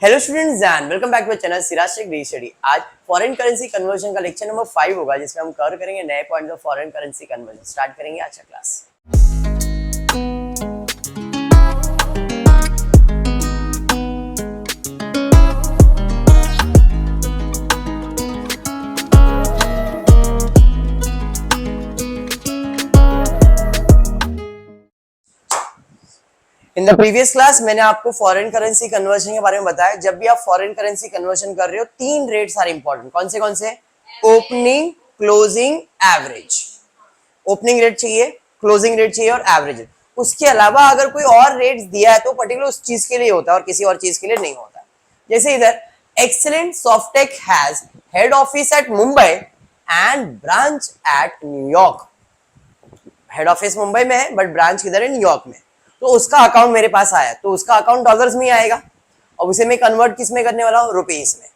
Hello students and welcome back to channel Siraj Shaikh D study. आज foreign currency conversion का lecture number 5 होगा, जिसमें हम कवर करेंगे नए points of foreign currency conversion. Start करेंगे आज का class. In the previous class मैंने आपको फॉरेन करेंसी कन्वर्जन के बारे में बताया। जब भी आप फॉरेन करेंसी कन्वर्जन कर रहे हो, तीन रेट्स आर इंपॉर्टेंट। कौन से? Opening, closing, average. Opening rate चाहिए, क्लोजिंग रेट चाहिए और एवरेज रेट। उसके अलावा अगर कोई और रेट्स दिया है तो पर्टिकुलर उस चीज के लिए होता है और किसी और चीज के लिए नहीं होता। जैसे इधर excellent Softech has head office at Mumbai and branch at New York. Head office Mumbai में है बट ब्रांच किधर है? न्यूयॉर्क में। तो उसका अकाउंट मेरे पास आया तो उसका अकाउंट डॉलर्स में ही आएगा और उसे मैं कन्वर्ट किस में करने वाला हूँ? रुपीस में।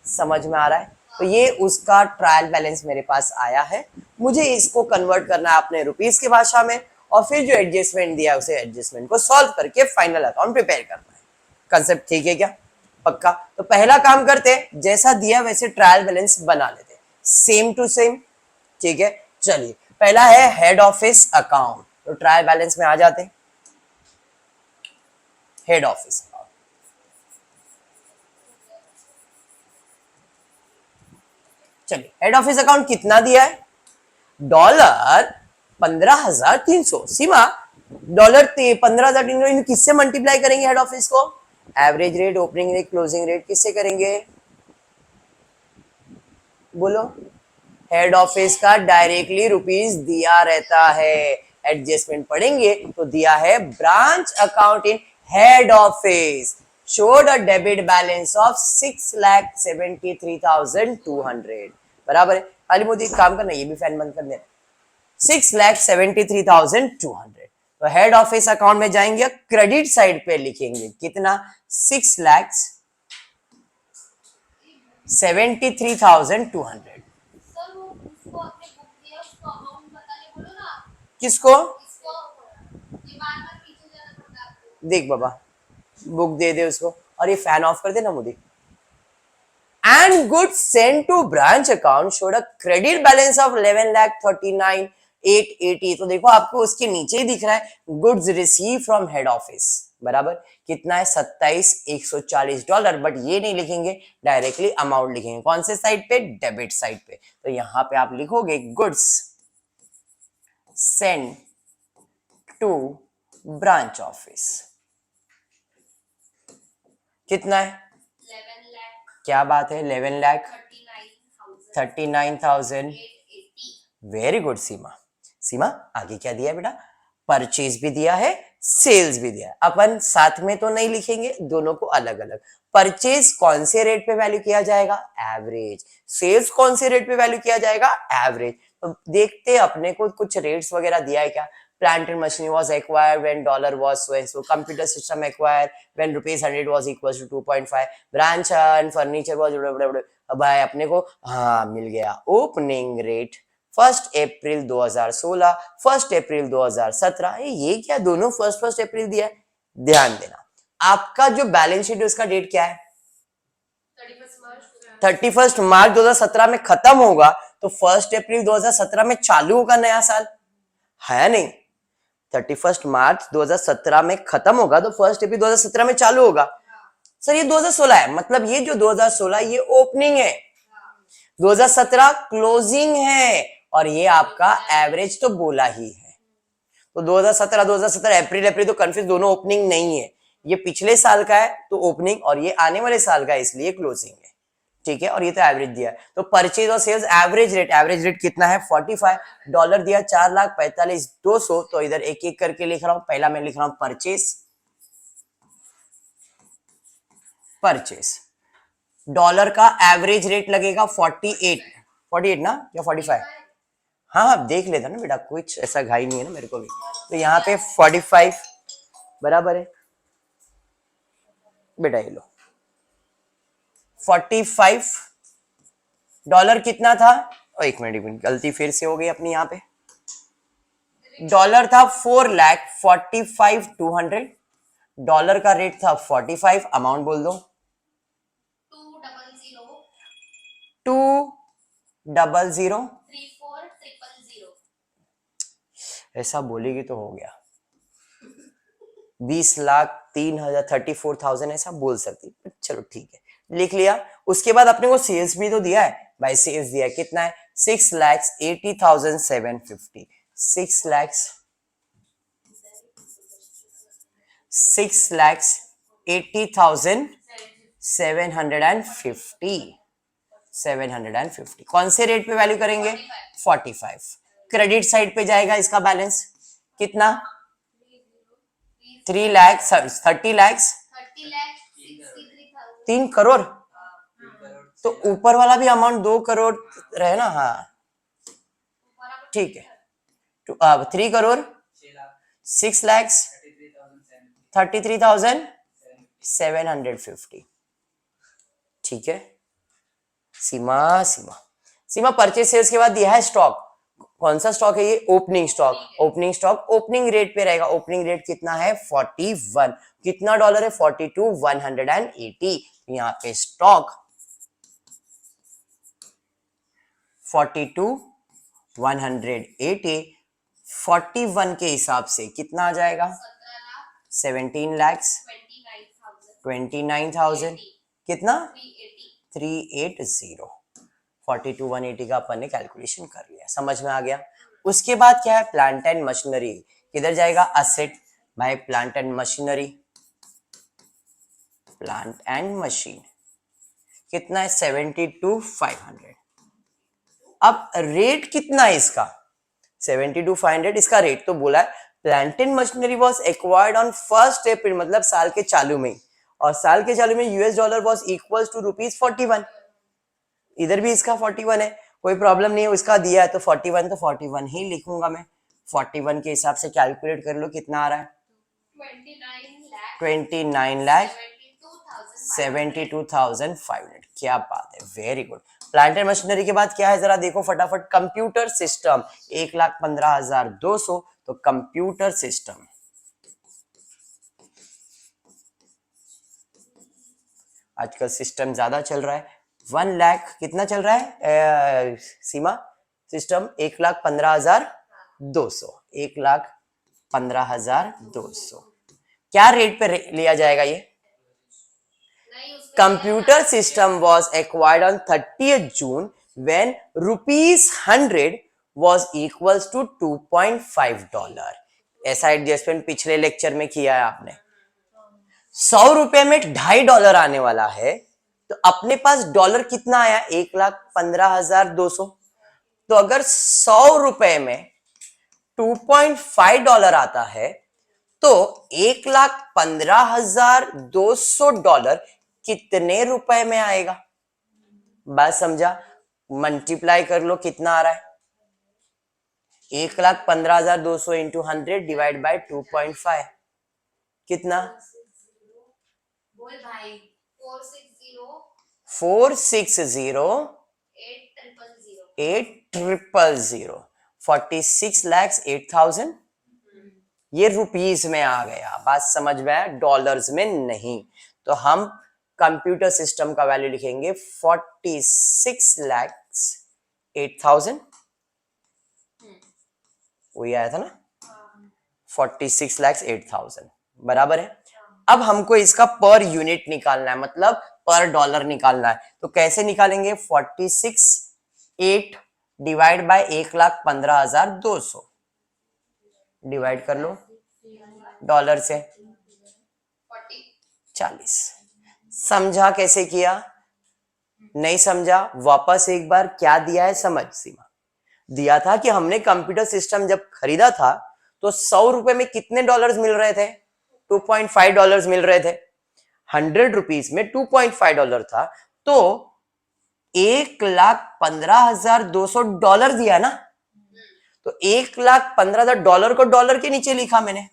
समझ में आ रहा है? तो ये उसका ट्रायल बैलेंस मेरे पास आया है। मुझे इसको कन्वर्ट करना है अपने रुपीस की भाषा में और फिर जो एडजस्टमेंट दिया है उसे एडजस्टमेंट को सॉल्व करके फाइनल अकाउंट प्रिपेयर करना है। कंसेप्ट ठीक है क्या? पक्का? तो पहला काम करते हैं, जैसा दिया वैसे ट्रायल बैलेंस बना लेते हैं, सेम टू सेम। ठीक है, चलिए पहला है हेड ऑफिस अकाउंट। तो ट्रायल बैलेंस में आ जाते हैं, हेड ऑफिस अकाउंट। चलिए हेड ऑफिस अकाउंट कितना दिया है? डॉलर 15,300। सीमा डॉलर 15,300 किससे मल्टीप्लाई करेंगे हेड ऑफिस को? Average rate, opening rate, closing rate किससे करेंगे? बोलो। हेड ऑफिस का डायरेक्टली रुपीस दिया रहता है, एडजस्टमेंट पढ़ेंगे तो दिया है branch account in head office showed a debit balance of 6,73,200। बराबर है। खाली मोदी काम करना, ये भी फैन बंद कर देना। 6,73,200। तो हेड ऑफिस अकाउंट में जाएंगे, क्रेडिट साइड पे लिखेंगे कितना? 6,73,200। किसको? देख बाबा, बुक दे दे उसको और ये फैन ऑफ कर देना Modi. And goods sent to branch account showed a credit balance of 11,39,880। तो देखो आपको उसके नीचे ही दिख रहा है goods receive from head office. बराबर कितना है? 27,140 डॉलर। बट ये नहीं लिखेंगे, डायरेक्टली अमाउंट लिखेंगे। कौन से साइड पे? डेबिट साइड पे। तो यहां पे आप लिखोगे goods sent to branch office. कितना है? 11 लाख। क्या बात है? 11 लाख 39,000। Very good Seema. सीमा आगे क्या दिया बेटा? परचेज भी दिया है, सेल्स भी दिया है। अपन साथ में तो नहीं लिखेंगे, दोनों को अलग अलग। परचेज कौन से रेट पे वैल्यू किया जाएगा? एवरेज। सेल्स कौन से रेट पे वैल्यू किया जाएगा? एवरेज। तो देखते अपने को कुछ रेट्स वगैरह दिया है क्या? Plant and machinery was acquired when dollar was so and so. Computer system acquired when rupees 100 was equals to 2.5. Branch and furniture was अब भाई अपने को हाँ मिल गया। ओपनिंग रेट 1 अप्रैल 2016, 1 अप्रैल 2017। ये क्या दोनों 1 अप्रैल दिया है? ध्यान देना, आपका जो बैलेंस शीट है उसका डेट क्या है? 31 मार्च 2017 में खत्म होगा तो 1 अप्रैल 2017 में चालू होगा नया साल, है नहीं? 31 मार्च 2017 में खत्म होगा तो 1 अप्रैल 2017 में चालू होगा। सर ये 2016 है, मतलब ये जो 2016 ये ओपनिंग है, 2017 क्लोजिंग है और ये आपका एवरेज तो बोला ही है। तो 2017 अप्रैल तो कंफ्यूज, दोनों ओपनिंग नहीं है। ये पिछले साल का है तो ओपनिंग और ये आने वाले साल का है इसलिए क्लोजिंग है। ठीक है, और ये तो एवरेज दिया है। तो परचेज और सेल्स एवरेज रेट कितना है? 45 डॉलर दिया, 4,45,200। तो इधर एक एक करके लिख रहा हूं। पहला मैं लिख रहा हूं परचेज डॉलर का एवरेज रेट लगेगा 48 ना या 45? हाँ हाँ देख लेता ना बेटा, कुछ ऐसा घाई नहीं है ना मेरे को भी। तो यहाँ पे 45 बराबर है बेटा, ये लो 45 डॉलर कितना था? एक मिनट गलती फिर से हो गई अपनी। यहाँ पे डॉलर था 4,45,200, डॉलर का रेट था 45, अमाउंट बोल दो 200 34,000 ऐसा बोलेगी तो हो गया 20,03,000 34,000 ऐसा बोल सकती। चलो ठीक है लिख लिया। उसके बाद अपने को सेल्स भी तो दिया है भाई, सेल्स दिया है कितना है 6,80,750 6,80,750 कौन से रेट पे वैल्यू करेंगे 45। क्रेडिट साइड पे जाएगा इसका बैलेंस कितना 3 लाख 30 लाख 3 करोड़। तो ऊपर वाला भी अमाउंट 2 करोड़ रहे ना। हाँ ठीक है। तो अब 3 करोड़ 6,33,750 ठीक है। सीमा सीमा सीमा परचेज सेल्स के बाद दिया है स्टॉक। कौन सा स्टॉक है ये opening stock. Opening stock opening rate पे रहेगा। ओपनिंग रेट कितना है 41। कितना डॉलर है 42,180। यहाँ पे स्टॉक 42,180 41 के हिसाब से कितना आ जाएगा 17,29,000 कितना 380 42,180 का अपन ने कैलकुलेशन कर लिया। समझ में आ गया। उसके बाद क्या है प्लांट एंड मशीनरी। किधर जाएगा असेट भाई plant and machinery. Plant and machine कितना है 72,500। अब रेट कितना है इसका 72,500 इसका रेट तो बोला है। Plant and machinery was acquired on 1 अप्रैल मतलब साल के चालू में, और साल के चालू में US dollar was equal to ₹41। इधर भी इसका 41 है कोई प्रॉब्लम नहीं है। उसका दिया है तो 41 तो 41 ही लिखूंगा मैं। 41 के हिसाब से कैलकुलेट कर लो कितना आ रहा है 29,72,500। क्या बात है very good. Plant and machinery के बाद क्या है जरा देखो फटाफट। कंप्यूटर सिस्टम 1,15,200 तो कंप्यूटर सिस्टम आजकल सिस्टम ज्यादा चल रहा है 1 लाख कितना चल रहा है सीमा सिस्टम 1,15,200 1,15,200 क्या रेट पे लिया जाएगा ये। Computer system was acquired on 30th June when ₹100 was equals to $2.5। ऐसा एडजस्टमेंट पिछले लेक्चर में किया है आपने। 100 रुपए में $2.5 आने वाला है तो अपने पास डॉलर कितना आया 1,15,200। तो अगर 100 रुपए में $2.5 आता है तो 1,15,200 डॉलर कितने रुपए में आएगा। बात समझा। मल्टीप्लाई कर लो कितना आ रहा है 1,15,200 इंटू 100 डिवाइड बाय 2.5 कितना 460,800 46,08,000 ये रुपीस में आ गया। बात समझ में आया डॉलर्स में नहीं। तो हम कंप्यूटर सिस्टम का वैल्यू लिखेंगे 46,08,000 वही आया था ना 46,08,000 बराबर है। अब हमको इसका पर यूनिट निकालना है मतलब पर डॉलर निकालना है। तो कैसे निकालेंगे 46,8 डिवाइड बाय 1,15,200 डिवाइड कर लो डॉलर से 40। समझा कैसे किया नहीं समझा वापस एक बार क्या दिया है समझ। सीमा दिया था कि हमने कंप्यूटर सिस्टम जब खरीदा था तो 100 रुपए में कितने डॉलर्स मिल रहे थे 2.5 डॉलर्स मिल रहे थे। 100 रुपीस में 2.5 डॉलर था तो 1,15,200 डॉलर दिया ना। तो 1,15,000 डॉलर को डॉलर के नीचे लिखा मैंने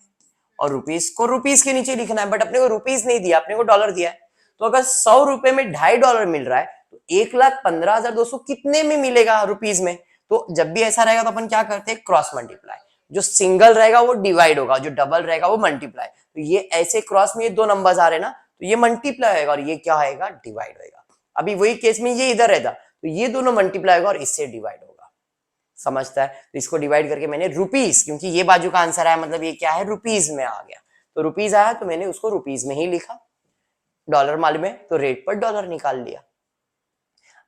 और रुपीस को रुपीस के नीचे लिखना है। बट अपने को रुपीस नहीं दिया अपने को डॉलर दिया है। तो अगर 100 रुपए में $2.5 मिल रहा है तो 1,15,200 कितने में मिलेगा रुपीस में। तो जब भी ऐसा रहेगा तो अपन क्या करते हैं क्रॉस मल्टीप्लाई। जो सिंगल रहेगा वो डिवाइड होगा जो डबल रहेगा वो मल्टीप्लाई। तो ये ऐसे क्रॉस में ये दो नंबर्स आ रहे हैं ना तो ये मल्टीप्लाई होगा और ये क्या आएगा डिवाइड होगा। अभी वही केस में ये इधर रहता तो ये दोनों मल्टीप्लाई होगा और इससे डिवाइड होगा, समझता है? तो इसको डिवाइड करके मैंने रुपीज, क्योंकि ये बाजू का आंसर आया मतलब ये क्या है, रुपीज में आ गया, तो रुपीज आया तो मैंने उसको रुपीज में ही लिखा, डॉलर मालूम है तो रेट पर डॉलर निकाल लिया।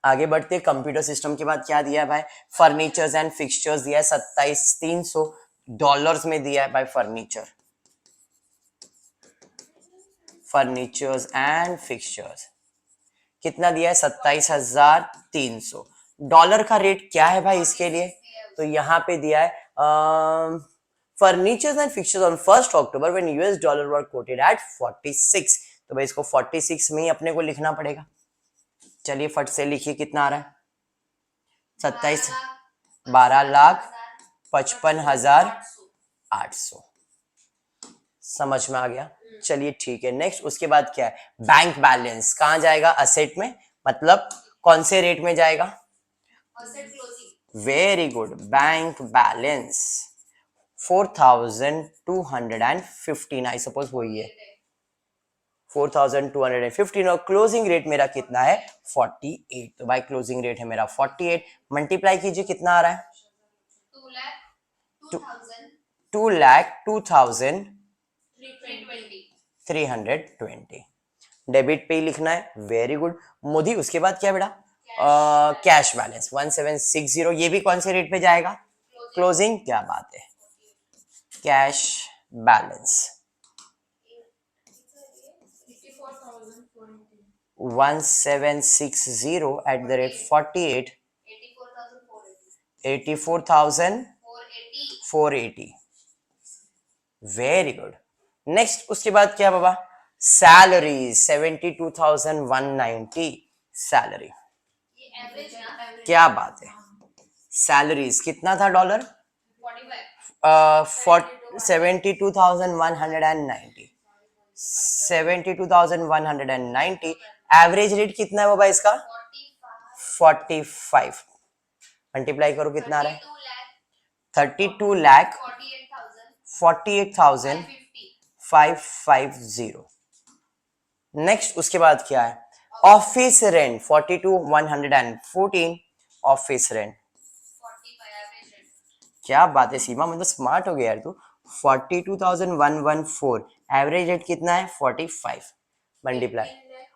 आगे बढ़ते, कंप्यूटर सिस्टम के बाद क्या दिया है भाई, फर्नीचर्स एंड फिक्सचर्स दिया है 27,300 डॉलर्स में दिया है भाई। फर्नीचर्स एंड फिक्सचर्स कितना दिया है, 27,300। डॉलर का रेट क्या है भाई इसके लिए, तो यहाँ पे दिया है furnitures and fixtures on 1 October when US dollar were quoted at 46, तो भाई इसको 46 में ही अपने को लिखना पड़ेगा। चलिए फट से लिखिए, कितना आ रहा है, 12,55,800। समझ में आ गया? चलिए ठीक है, नेक्स्ट उसके बाद क्या है, बैंक बैलेंस कहाँ जाएगा, असेट में, मतलब कौन से रेट में जाएगा, Asset closing. Very good, bank balance 4,215 I suppose वही है 4,215 और क्लोजिंग रेट मेरा कितना है 48, तो भाई क्लोजिंग रेट है मेरा 48, मल्टीप्लाई कीजिए कितना आ रहा है 2,02,320 डेबिट पे ही लिखना है, वेरी गुड मोदी। उसके बाद क्या बेटा, कैश बैलेंस 1760, ये भी कौन से रेट पे जाएगा, क्लोजिंग, क्या बात है, cash balance 1760 at the rate 48, 84,480, very good. Next उसके बाद क्या बाबा, सैलरी 72,190 सैलरी, क्या बात है, सैलरीज कितना था डॉलर, 72,190, 72,190, एवरेज रेट कितना है बाबा इसका 45, मल्टीप्लाई करो कितना आ रहा है 32,48,550। नेक्स्ट उसके बाद क्या है, ऑफिस रेंट 42,114, ऑफिस रेंट, क्या बात है सीमा, मतलब स्मार्ट हो गया यार तू, 42,114, एवरेज रेट कितना है 45, मल्टीप्लाई,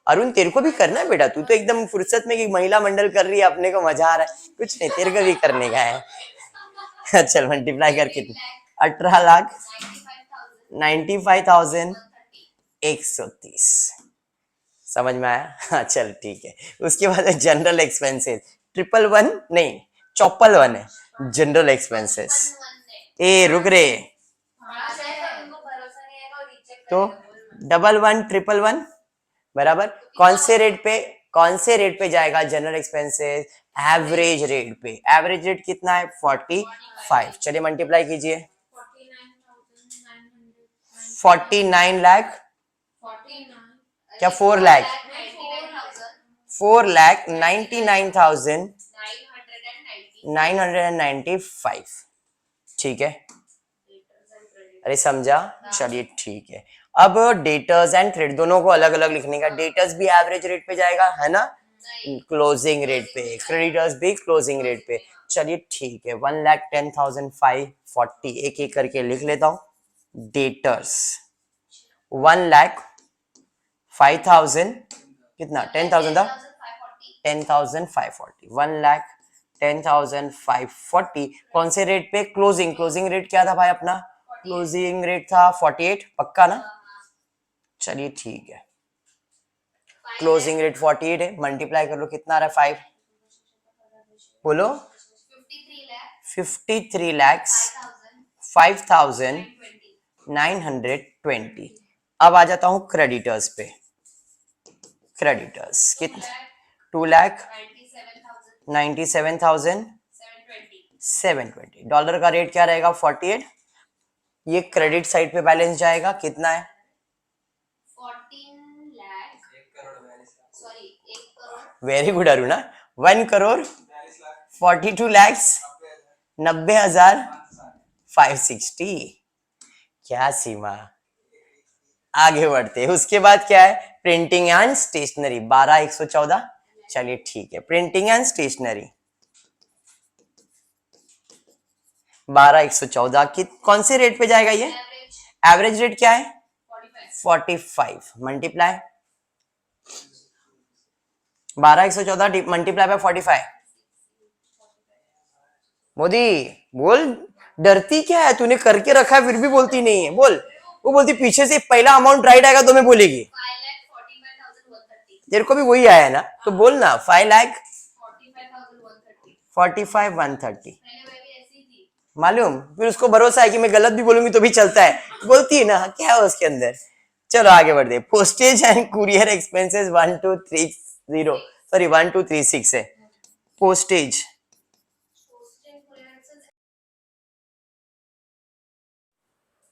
अरुण तेरे को भी करना है बेटा, तू तो एकदम फुर्सत में एक महिला मंडल कर रही है, अपने को मजा आ रहा है, कुछ नहीं तेरे को भी करने का है चल मल्टीप्लाई करके तू 18,95,130, समझ में आया, हाँ चल ठीक है। उसके बाद है जनरल एक्सपेंसेस, 111 नहीं 54 है जनरल एक्सपेंसेस, ए रुक रे, तो 11,111 बराबर कौन से रेट पे जाएगा जनरल एक्सपेंसेस, एवरेज रेट पे, एवरेज रेट कितना है 45, चलिए मल्टीप्लाई कीजिए 49 लाख, क्या 4 लाख, 4,99,995, ठीक है, अरे समझा, चलिए ठीक है। अब डेटर्स एंड क्रेडिट दोनों को अलग अलग लिखने का, डेटर्स भी एवरेज रेट पे जाएगा है ना, क्लोजिंग रेट पे, क्रेडिटर्स भी क्लोजिंग रेट पे, चलिए ठीक है। 1,10,540 एक एक करके लिख लेता हूं, डेटर्स 1,05,000 कितना 10,000 था, 10,540, 1,10,540 कौन से रेट पे, क्लोजिंग रेट क्या था भाई अपना, क्लोजिंग रेट था 48, पक्का ना, चलिए ठीक है, क्लोजिंग रेट 48 है, मल्टीप्लाई कर लो कितना आ रहा है 5, बोलो 53 lakhs 5,920। अब आ जाता हूं क्रेडिटर्स पे, क्रेडिटर्स कितने, 2,97,720, डॉलर का रेट क्या रहेगा 48, ये क्रेडिट साइड पे बैलेंस जाएगा कितना है 14 lakh, sorry 1 crore, very good Aruna, 1,42,90,560, क्या सीमा, आगे बढ़ते हैं। उसके बाद क्या है, प्रिंटिंग एंड स्टेशनरी 12,114, चलिए ठीक है। प्रिंटिंग एंड स्टेशनरी 12,114 की कौन से रेट पे जाएगा ये? एवरेज एवरेज रेट क्या है? 45 45 मल्टीप्लाई 12,114 मल्टीप्लाई बाय 45। मोदी बोल, डरती क्या है? तूने करके रखा है फिर भी बोलती नहीं है। बोल। वो बोलती पीछे से पहला अमाउंट राइट आएगा तो मैं बोलेगी। 5,45,130 तेरे को भी वही आया है ना, तो बोल ना 45,130 5,45,130। मैंने वही ऐसी थी। मालूम, फिर उसको भरोसा है कि मैं गलत भी बोलूंगी तो भी चलता है, बोलती है ना, क्या है उसके अंदर। चलो आगे बढ़ते। Postage and courier expenses 1230 sorry 1236 है। पोस्टेज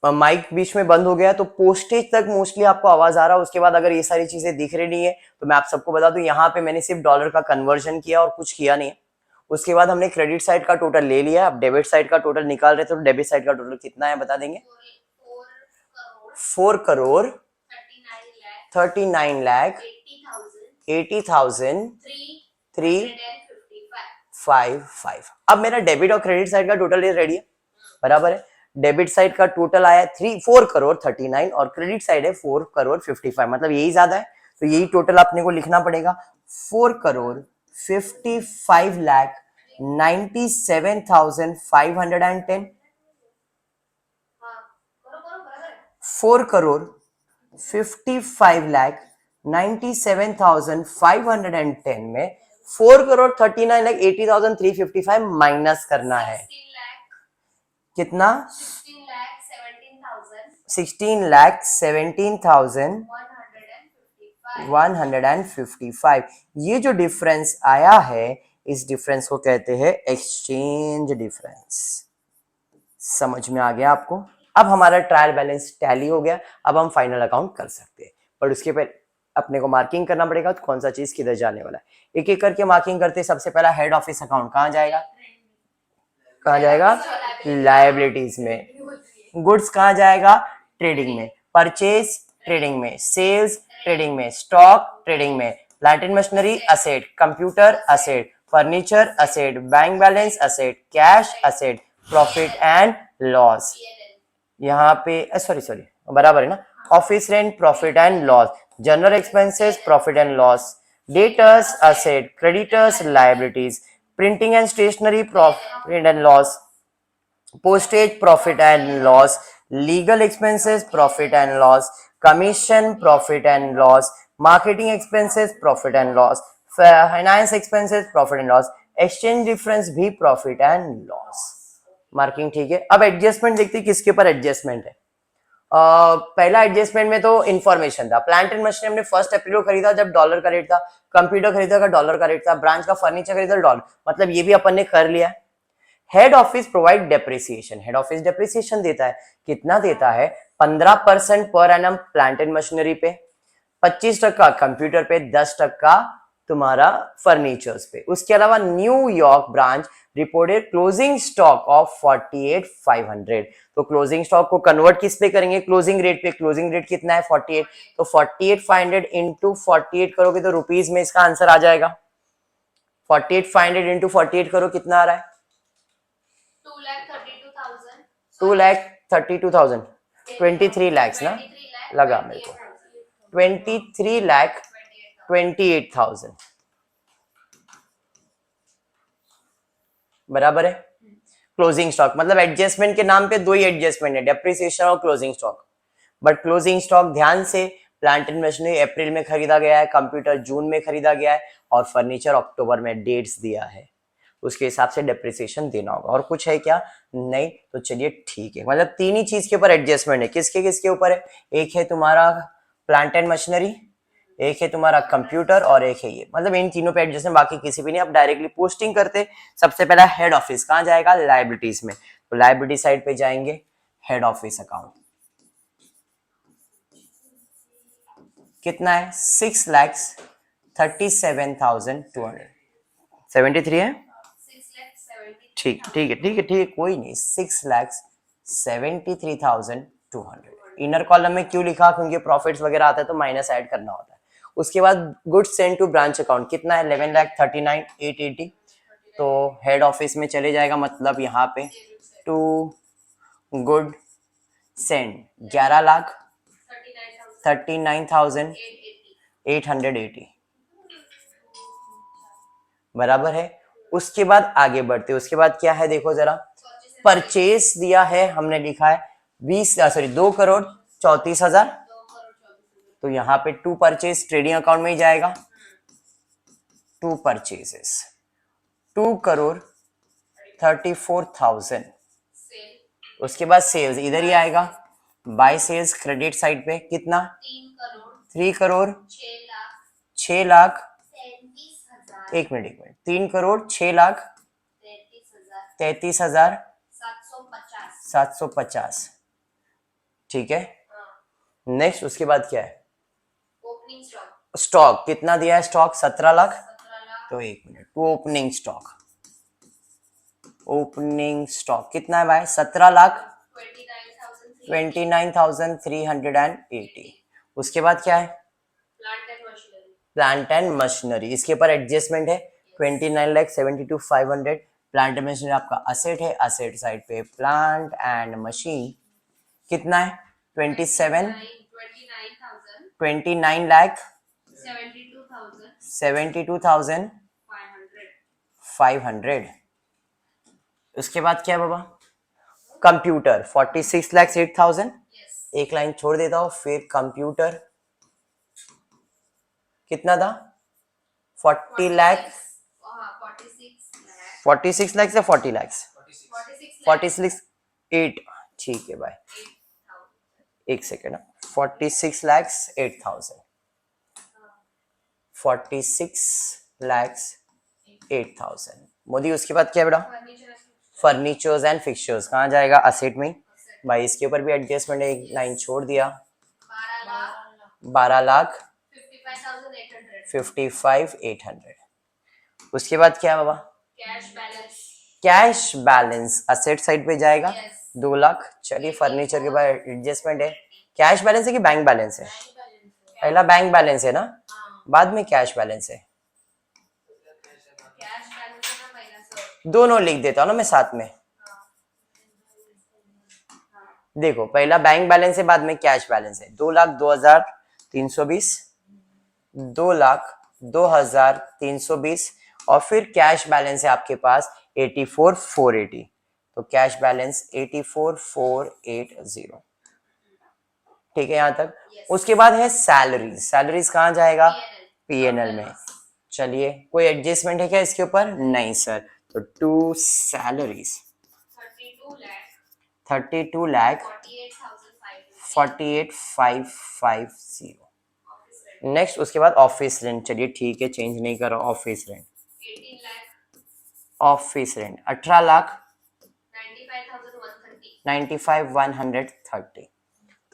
माइक बीच में बंद हो गया तो पोस्टेज तक मोस्टली आपको आवाज आ रहा है। उसके बाद अगर ये सारी चीजें दिख रही नहीं है तो मैं आप सबको बता दूं, यहाँ पे मैंने सिर्फ डॉलर का कन्वर्जन किया और कुछ किया नहीं है। उसके बाद हमने क्रेडिट साइड का टोटल ले लिया, अब डेबिट साइड का टोटल निकाल रहे, तो डेबिट साइड का टोटल कितना है बता देंगे? 4 करोड़ 39 लाख 80,000 355। अब मेरा डेबिट और क्रेडिट साइड का टोटल ये रेडी है, बराबर है। डेबिट साइड का टोटल आया 4 करोड़ 39 और क्रेडिट साइड है 4 करोड़ 55, मतलब यही ज्यादा है तो यही टोटल अपने को लिखना पड़ेगा। 4 करोड़ 55 लाख 97,510। 4 करोड़ 55 लाख 97,510 में 4 करोड़ 39 लाख 80,355 माइनस करना है। कितना? 16,17,155। ये जो डिफरेंस आया है इस डिफरेंस को कहते हैं एक्सचेंज डिफरेंस। समझ में आ गया आपको? अब हमारा ट्रायल बैलेंस टैली हो गया, अब हम फाइनल अकाउंट कर सकते हैं, पर उसके पहले अपने को मार्किंग करना पड़ेगा तो कौन सा चीज किधर जाने वाला है। एक एक करके मार्किंग करते। सबसे पहला हेड ऑफिस अकाउंट कहाँ जाएगा? कहाँ जाएगा? लायबिलिटीज में। गुड्स कहाँ जाएगा? ट्रेडिंग में। परचेज ट्रेडिंग में। सेल्स ट्रेडिंग में। स्टॉक ट्रेडिंग में। Plant and machinery asset. Computer asset. Furniture asset. Bank balance asset. Cash asset. Profit and loss. यहाँ पे सॉरी बराबर है ना। Office rent profit and loss. General expenses profit and loss. Debtors asset. Creditors liabilities. Printing and stationery profit and loss. postage profit and loss, legal expenses profit and loss, commission profit and loss, marketing expenses profit and loss, finance expenses profit and loss, exchange difference भी profit and loss। Marking ठीक है। अब adjustment देखते हैं किसके ऊपर adjustment है। पहला एडजस्टमेंट में तो इंफॉर्मेशन था। प्लांट एंड मशीनरी हमने 1 अप्रैल को खरीदा जब डॉलर का रेट था। कंप्यूटर खरीदा का डॉलर का रेट था। ब्रांच का फर्नीचर खरीदा डॉलर, मतलब ये भी अपन ने कर लिया। Head office provide depreciation. Head office depreciation देता है। कितना देता है? 15% per annum plant and machinery पे, 25% कंप्यूटर पे, 10% तुम्हारा फर्नीचर्स पे। उसके अलावा New York branch reported closing stock of 48,500। तो क्लोजिंग स्टॉक को कन्वर्ट किस पे करेंगे? क्लोजिंग रेट पे। क्लोजिंग रेट कितना है? 48। तो 48,500 इंटू 48 करोगे तो रुपीज में इसका आंसर आ जाएगा। 48,500 इंटू 48 करो, कितना आ रहा है? 2,32,000 23 lakhs ना लगा मेरे को। 23,28,000 बराबर है। क्लोजिंग स्टॉक मतलब एडजस्टमेंट के नाम पे दो ही एडजस्टमेंट है, डेप्रिसिएशन और closing stock. But closing stock ध्यान से, प्लांट एंड मशीनरी अप्रैल में खरीदा गया है, कंप्यूटर जून में खरीदा गया है और फर्नीचर अक्टूबर में डेट्स दिया है, उसके हिसाब से डेप्रिसिएशन देना होगा। और कुछ है क्या? नहीं। तो चलिए ठीक है, मतलब तीन ही चीज के ऊपर एडजस्टमेंट है। किसके किसके ऊपर है? एक है तुम्हारा प्लांट एंड मशीनरी, एक है तुम्हारा कंप्यूटर और एक है ये, मतलब इन तीनों पे एडजस्टमेंट, बाकी किसी भी नहीं। अब डायरेक्टली पोस्टिंग करते। सबसे पहला हेड ऑफिस कहाँ जाएगा? लायबिलिटीज में। तो लायबिलिटी साइड पे जाएंगे, हेड ऑफिस अकाउंट कितना है? 6,37,273 है। ठीक ठीक है ठीक है ठीक है, कोई नहीं। 6,73,200। इनर कॉलम में क्यों लिखा? क्योंकि प्रॉफिट्स वगैरह आता है तो माइनस ऐड करना होता है। उसके बाद goods send to branch account कितना है 11,39,880 तो हेड ऑफिस में चले जाएगा मतलब यहाँ पे टू गुड सेंड 11,39,880 बराबर है। उसके बाद आगे बढ़ते उसके बाद क्या है देखो जरा परचेस दिया है हमने लिखा है 2,34,34,000 तो यहाँ पे टू परचेस ट्रेडिंग अकाउंट में ही जाएगा टू परचेसेस 2,34,000 उसके बाद सेल्स इधर ही आएगा बाय सेल्स क्रेडिट साइड पे कितना 3,06,00,000 एक मिनट 3,06,33,750 ठीक है। नेक्स्ट उसके बाद क्या है ओपनिंग स्टॉक स्टॉक कितना दिया है स्टॉक 17 लाख तो एक मिनट टू ओपनिंग स्टॉक कितना है भाई 17,29,380 उसके बाद क्या है प्लांट एंड मशीनरी इसके ऊपर एडजस्टमेंट है 29,72,500 प्लांट एंड मशीनरी आपका असेट है असेट साइड पे प्लांट एंड मशीन कितना है 29,72,500 उसके बाद क्या है बाबा कंप्यूटर 46,08,000 एक लाइन छोड़ देता हूं फिर कंप्यूटर कितना था 40 लाख 46 लाख से 40 लाख 46 8 ठीक है भाई एक सेकेंड 46 लाख 8,000 46 लाख 8,000 मोदी उसके बाद क्या बेटा फर्नीचर्स एंड फिक्सचर्स कहाँ जाएगा असेट में भाई इसके ऊपर भी एडजस्टमेंट एक लाइन छोड़ दिया 12,55,800 उसके बाद क्या है बाबा कैश बैलेंस असेट साइड पे जाएगा 2 लाख चलिए फर्नीचर के बाद एडजस्टमेंट है कैश बैलेंस है कि बैंक बैलेंस है पहला बैंक बैलेंस है ना बाद में कैश बैलेंस है दोनों लिख देता हूँ ना मैं साथ में देखो पहला बैंक बैलेंस है बाद में कैश बैलेंस है 2,02,320 2,02,320 और फिर कैश बैलेंस है आपके पास 84,480 तो कैश बैलेंस 84,480 ठीक है यहां तक उसके बाद है सैलरीज सैलरीज कहाँ जाएगा पीएनएल में चलिए कोई एडजस्टमेंट है क्या इसके ऊपर नहीं सर तो टू सैलरीज 32 लाख 48,550 नेक्स्ट उसके बाद ऑफिस रेंट चलिए ठीक है चेंज नहीं करो ऑफिस रेंट 18 लाख 95,130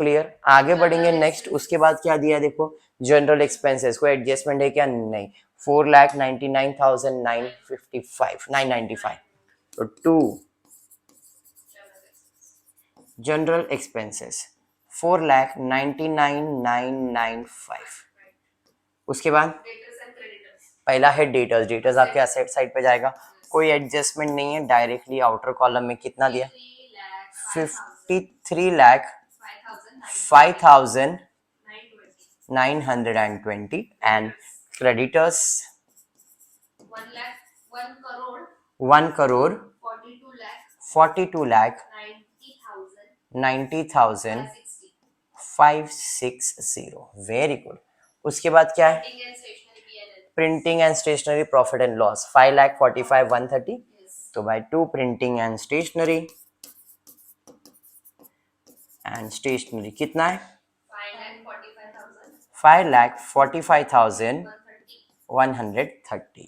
क्लियर आगे बढ़ेंगे नेक्स्ट उसके बाद क्या दिया देखो जनरल एक्सपेंसेस कोई एडजस्टमेंट है क्या नहीं 4,99,995 तो टू जनरल एक्सपेंसेस 4,99,995 उसके बाद पहला है डेटर्स डेटर्स आपके असेट साइड पे जाएगा कोई एडजस्टमेंट नहीं है डायरेक्टली आउटर कॉलम में कितना दिया 53,05,920 एंड क्रेडिटर्स 1,42,90,560 वेरी गुड उसके बाद क्या है printing and stationery profit and loss 5,45,130 तो भाई टू प्रिंटिंग एंड स्टेशनरी कितना है 5,45,130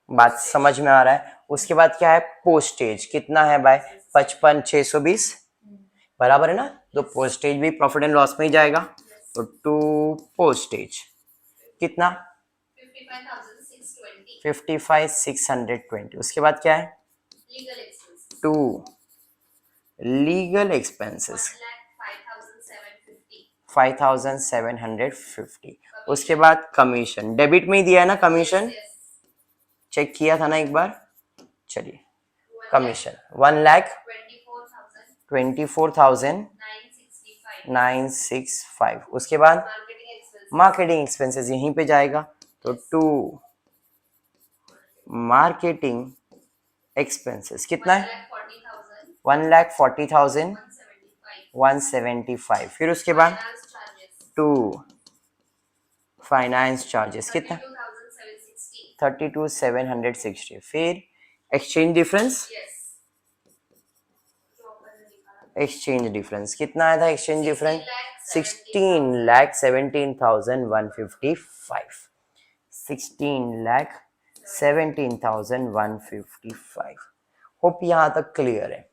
बात समझ में आ रहा है उसके बाद क्या है पोस्टेज कितना है भाई 55,620 बराबर है ना तो पोस्टेज भी प्रॉफिट एंड लॉस में ही जाएगा तो टू पोस्टेज कितना 55,620 उसके बाद क्या है टू लीगल एक्सपेंसेस 5750। उसके बाद कमीशन, डेबिट में ही दिया है ना कमीशन, Yes. चेक किया था ना एक बार, चलिए कमीशन 1,24,965। उसके बाद Marketing expenses. मार्केटिंग एक्सपेंसेस यहीं पे जाएगा, तो 2 मार्केटिंग एक्सपेंसेस कितना है 1,40,000. 1,40,175। फिर उसके बाद Finance charges. 2 फाइनेंस चार्जेस कितना 32,760. 32,760। फिर exchange difference, Yes. Exchange difference कितना आया था, एक्सचेंज डिफरेंस 16,17,155। 16,17,155। होप यहाँ तक क्लियर है।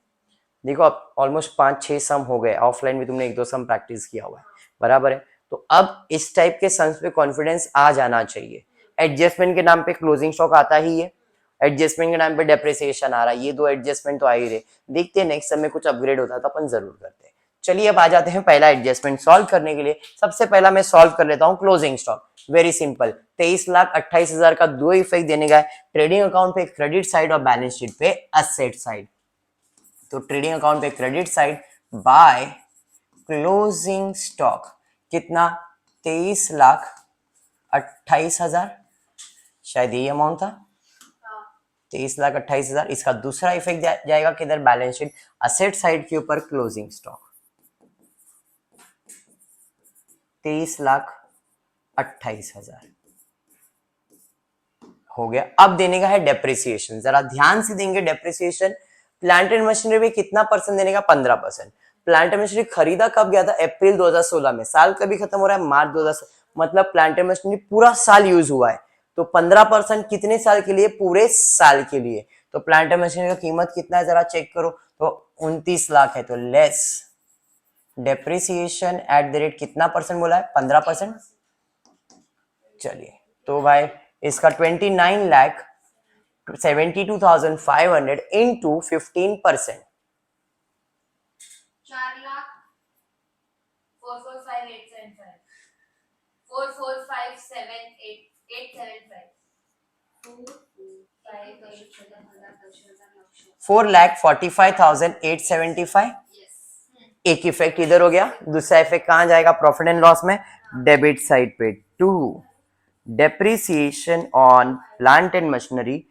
देखो अब ऑलमोस्ट 5-6 सम हो गए, ऑफलाइन भी तुमने 1-2 सम प्रैक्टिस किया हुआ है, बराबर है। तो अब इस टाइप के सम्स पे कॉन्फिडेंस आ जाना चाहिए। एडजस्टमेंट के नाम पे क्लोजिंग स्टॉक आता ही है, एडजस्टमेंट के नाम पे डेप्रिसिएशन आ रहा है, ये 2 एडजस्टमेंट तो आ ही रहे। देखते हैं नेक्स्ट सम में कुछ अपग्रेड होता है तो अपन जरूर करते हैं। चलिए अब आ जाते हैं पहला एडजस्टमेंट सॉल्व करने के लिए। सबसे पहला मैं सॉल्व कर लेता हूँ क्लोजिंग स्टॉक, वेरी सिंपल। 23,28,000 का 2 इफेक्ट देने का है, ट्रेडिंग अकाउंट पे क्रेडिट साइड और बैलेंस शीट पे असेट साइड। तो ट्रेडिंग अकाउंट पे credit side by closing stock कितना 23,28,000, शायद यही अमाउंट था 23,28,000। इसका दूसरा इफेक्ट जाएगा किधर, बैलेंस शीट असेट साइड के ऊपर क्लोजिंग स्टॉक 23,28,000 हो गया। अब देने का है डेप्रिसिएशन, जरा ध्यान से देंगे डेप्रिसिएशन। प्लांट एंड मशीनरी पे कितना परसेंट देने का, 15%। प्लांट एंड मशीनरी खरीदा कब गया था, अप्रैल 2016 में। साल कभी खत्म हो रहा है, मार्च 2016, मतलब प्लांट एंड मशीनरी पूरा साल यूज हुआ है। तो 15% कितने साल के लिए, पूरे साल के लिए। तो प्लांट एंड मशीनरी का कीमत कितना है, जरा चेक करो, तो 29 लाख है। तो less depreciation at the rate कितना परसेंट बोला है, 15%। चलिए तो भाई इसका 29,72,500 इंटू 15%, 4,04,5,875. 4,4,5,7,8,875. 4,45,875। Yes. एक इफेक्ट इधर हो गया, दूसरा इफेक्ट कहां जाएगा, प्रॉफिट एंड लॉस में, डेबिट साइड पे 2 depreciation on plant and machinery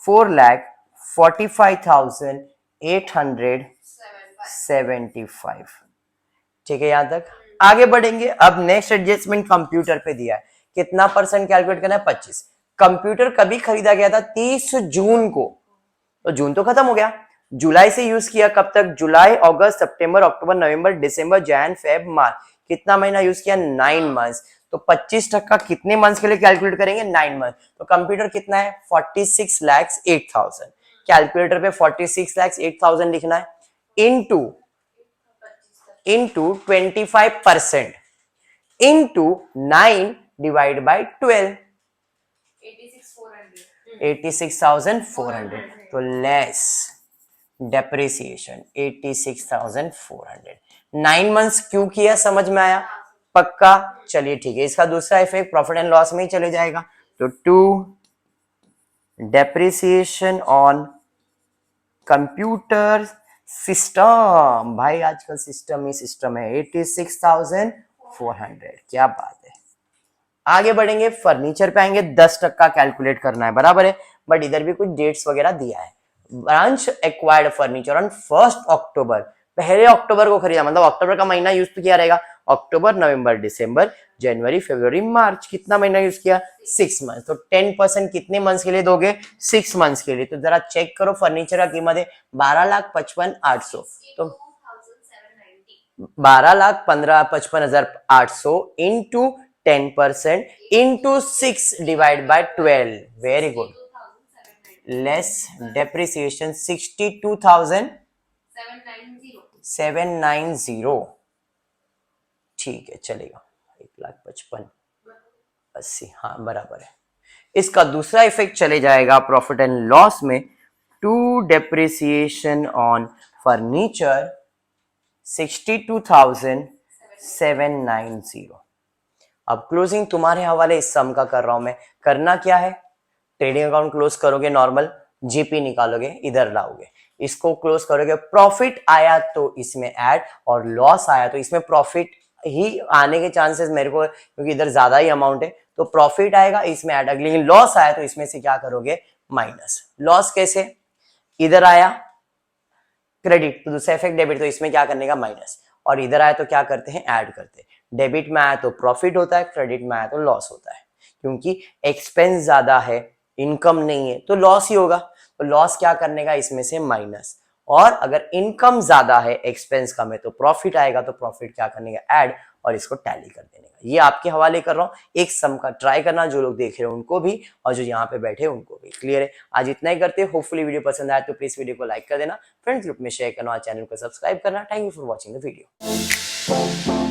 4,45,875। ठीक है यहां तक। आगे बढ़ेंगे, अब नेक्स्ट एडजस्टमेंट कंप्यूटर पे दिया है, कितना परसेंट कैलकुलेट करना है, 25। कंप्यूटर कभी खरीदा गया था, 30 जून को, तो जून तो खत्म हो गया, जुलाई से यूज किया कब तक, जुलाई, अगस्त, सितंबर, अक्टूबर, नवंबर, दिसंबर, जैन, फेब, मार्च, कितना महीना यूज किया, 9 मंथ्स। तो 25% कितने मंथ्स के लिए कैलकुलेट करेंगे, 9 मंथ। तो कंप्यूटर कितना है, 46,08,000। कैलकुलेटर पे 46,08,000 लिखना है, इनटू 25% इंटू 9 डिवाइड बाई 12, 86,400. 86,400। तो लेस डेप्रिसिएशन 86,400। 9 मंथ्स क्यों किया, समझ में आया, पक्का। चलिए ठीक है, इसका दूसरा इफेक्ट प्रॉफिट एंड लॉस में ही चले जाएगा। तो 2 डेप्रिसिएशन ऑन कंप्यूटर सिस्टम, भाई आजकल सिस्टम ही सिस्टम है, 86,400। क्या बात है। आगे बढ़ेंगे, फर्नीचर पे आएंगे, 10% कैलकुलेट करना है, बराबर है। बट इधर भी कुछ डेट्स वगैरह दिया है। ब्रांच एक्वायर्ड फर्नीचर ऑन 1 अक्टूबर, पहले अक्टूबर को खरीदा, मतलब अक्टूबर का महीना यूज तो किया रहेगा, अक्टूबर, नवंबर, दिसंबर, जनवरी, फरवरी, मार्च, कितना महीना यूज किया, 6 मंथ। तो 10% कितने मंथ्स के लिए दोगे, 6 मंथ्स के लिए। तो जरा चेक करो, फर्नीचर का कीमत है 12,55,800, तो 62,790. 12,55,800 into 10% into 6 divide by 12, very good. 62,790. Less depreciation 62,790। ठीक है चलेगा, 1,55,80, हाँ बराबर है। इसका दूसरा इफेक्ट चले जाएगा प्रॉफिट एंड लॉस में, 2 डेप्रिसिएशन ऑन फर्नीचर 790। अब क्लोजिंग तुम्हारे हवाले, इस सम का कर रहा हूं मैं। करना क्या है, ट्रेडिंग अकाउंट क्लोज करोगे, नॉर्मल जीपी निकालोगे, इधर लाओगे, इसको क्लोज करोगे, प्रॉफिट आया तो इसमें ऐड और लॉस आया तो इसमें प्रॉफिट ही आने के चांसेस मेरे को, क्योंकि इधर ज्यादा ही अमाउंट है तो प्रॉफिट आएगा, इसमें ऐड। लेकिन लॉस आया तो इसमें से क्या करोगे, माइनस। लॉस कैसे, इधर आया क्रेडिट तो दूसरा इफेक्ट डेबिट, तो इसमें क्या करने का, माइनस। और इधर आया तो क्या करते हैं, ऐड करते हैं। डेबिट में आया तो प्रॉफिट होता है, क्रेडिट में आया तो लॉस होता है। क्योंकि एक्सपेंस ज्यादा है, इनकम नहीं है, तो लॉस ही होगा। तो लॉस क्या करने का, इसमें से माइनस। और अगर इनकम ज्यादा है, एक्सपेंस कम है, तो प्रॉफिट आएगा, तो प्रॉफिट क्या करने का, ऐड, और इसको टैली कर देने का। ये आपके हवाले कर रहा हूँ, एक सम का ट्राई करना, जो लोग देख रहे हैं उनको भी और जो यहाँ पे बैठे उनको भी। क्लियर है, आज इतना ही करते हैं। होपफुली वीडियो पसंद आया तो प्लीज वीडियो को लाइक कर देना, फ्रेंड्स ग्रुप में शेयर करना और चैनल को सब्सक्राइब करना। Thank you for watching the video.